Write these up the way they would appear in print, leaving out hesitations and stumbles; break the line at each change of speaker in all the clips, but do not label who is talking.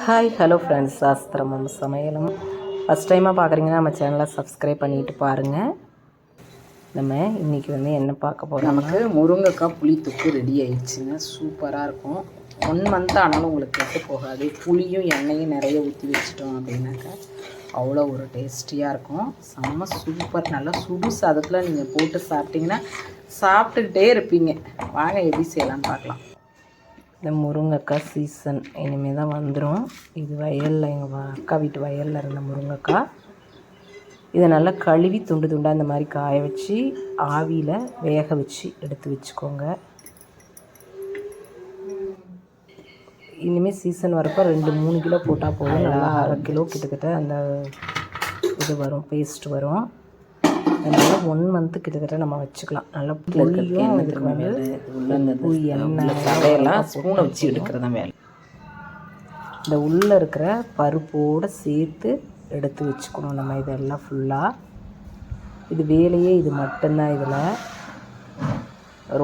Hi hello friends, சாஸ்திரமும் சமையலும் first டைமாக பார்க்குறீங்கன்னா நம்ம சேனலை சப்ஸ்கிரைப் பண்ணிட்டு பாருங்கள். நம்ம இன்றைக்கி என்ன பார்க்க போகிறோம், நமக்கு முருங்கைக்காய் புளி தொக்கு ரெடி ஆயிடுச்சுங்க. சூப்பராக இருக்கும். 1 மந்த் ஆனாலும் உங்களுக்கு கெட்டு போகாது. புளியும் எண்ணெயும் நிறைய ஊற்றி வச்சிட்டோம் அப்படின்னாக்கா அவ்வளோ ஒரு டேஸ்டியாக இருக்கும். செம்ம சூப்பர். நல்லா சுடு சாதத்தில் நீங்கள் போட்டு சாப்பிட்டிங்கன்னா சாப்பிட்டுக்கிட்டே இருப்பீங்க. வாங்க எப்படி செய்யலான்னு பார்க்கலாம். இந்த முருங்கைக்காய் சீசன் இனிமேல் தான் வந்துடும். இது வயலில் எங்கள் அக்கா வீட்டு வயலில் இருந்த முருங்கைக்காய். இதை நல்லா கழுவி துண்டு துண்டாக இந்த மாதிரி காய வச்சு ஆவியில் வேக வச்சு எடுத்து வச்சுக்கோங்க. இனிமேல் சீசன் வரப்போ 2-3 கிலோ போட்டால் போதும். நல்லா 1/2 கிலோ கிட்டத்தட்ட அந்த இது வரும், பேஸ்ட் வரும். அதனால் 1 மந்த்து கிட்டத்தட்ட நம்ம வச்சுக்கலாம். நல்லா புளியும் இதுக்கு எண்ணெய் சதையெல்லாம் ஸ்பூனை வச்சு எடுக்கிறதான் வேலை. இந்த உள்ளே இருக்கிற பருப்போடு சேர்த்து எடுத்து வச்சுக்கணும் நம்ம. இதெல்லாம் ஃபுல்லாக இது வேலையே இது மட்டும்தான். இதில்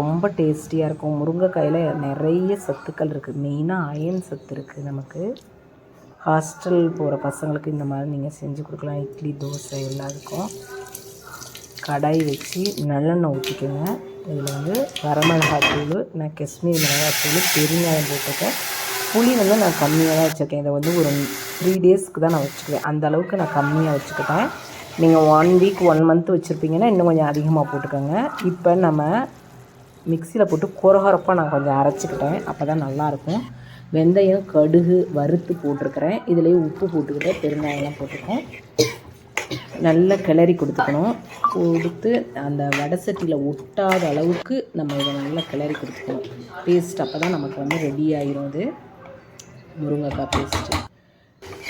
ரொம்ப டேஸ்டியாக இருக்கும். முருங்கைக்காயில் நிறைய சத்துக்கள் இருக்குது. மெயினாக அயன் சத்து இருக்குது நமக்கு. ஹாஸ்டல் போகிற பசங்களுக்கு இந்த மாதிரி நீங்கள் செஞ்சு கொடுக்கலாம். இட்லி தோசை எல்லாத்துக்கும். கடாய் வச்சு நல்லெண்ணெய் ஊற்றிக்கோங்க. இதில் வரமிளகாத்தூள், நான் காஷ்மீரி மிளகாத்தூள், பெருங்காயம் போட்டுருக்கேன். புளி நான் கம்மியாக தான் வச்சுருக்கேன். இதை ஒரு 3 டேஸ்க்கு தான் நான் வச்சுக்குவேன். அந்த அளவுக்கு நான் கம்மியாக வச்சுக்கிட்டேன். நீங்கள் 1 வீக் 1 மந்த் வச்சுருப்பீங்கன்னா இன்னும் கொஞ்சம் அதிகமாக போட்டுக்கோங்க. இப்போ நம்ம மிக்சியில் போட்டு கொரகொரப்பாக நான் கொஞ்சம் அரைச்சிக்கிட்டேன். அப்போ தான் நல்லாயிருக்கும். வெந்தயம், கடுகு வறுத்து போட்டிருக்கிறேன். இதுலேயே உப்பு போட்டுக்கிட்டேன், பெருங்காயம்லாம் போட்டிருக்கேன். நல்லா கிளறி கொடுத்துக்கணும். கொடுத்து அந்த வடை சட்டியில் ஒட்டாத அளவுக்கு நம்ம இதை நல்லா கிளறி கொடுத்துக்கணும். பேஸ்ட் அப்போ தான் நமக்கு ரெடி ஆகிரும். இது முருங்கைக்காய் பேஸ்ட்டு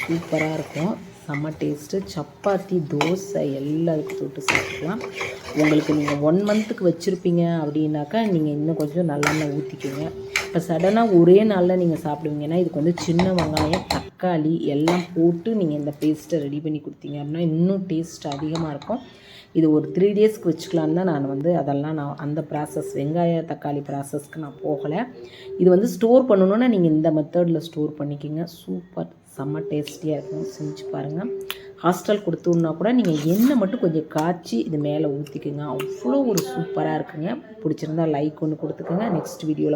சூப்பராக இருக்கும். செம்ம டேஸ்ட்டு. சப்பாத்தி, தோசை எல்லாத்துக்கும் தொட்டு சாப்பிட்டுக்கலாம். உங்களுக்கு நீங்கள் 1 மந்த்துக்கு வச்சுருப்பீங்க அப்படின்னாக்கா நீங்கள் இன்னும் கொஞ்சம் நல்லெண்ணெய் ஊற்றிக்கோங்க. இப்போ சடனாக ஒரே நாளில் நீங்கள் சாப்பிடுவீங்கன்னா இதுக்கு சின்ன வெங்காயம், தக்காளி எல்லாம் போட்டு நீங்கள் இந்த பேஸ்ட்டை ரெடி பண்ணி கொடுத்தீங்க அப்படின்னா இன்னும் டேஸ்ட் அதிகமாக இருக்கும். இது ஒரு 3 டேஸ்க்கு வச்சுக்கலான்னு தான் நான் அந்த ப்ராசஸ், வெங்காய தக்காளி ப்ராசஸ்க்கு நான் போகலை. இது ஸ்டோர் பண்ணணுன்னா நீங்கள் இந்த மெத்தடில் ஸ்டோர் பண்ணிக்கிங்க. சூப்பர், செம்ம டேஸ்டியாக இருக்கும். செஞ்சு பாருங்கள். ஹாஸ்டல் கொடுத்தோன்னா கூட நீங்கள் எண்ணெய் மட்டும் கொஞ்சம் காய்ச்சி இது மேலே ஊற்றிக்குங்க. அவ்வளோ ஒரு சூப்பராக இருக்குங்க. பிடிச்சிருந்தா லைக் ஒன்று கொடுத்துக்கோங்க. நெக்ஸ்ட் வீடியோவில்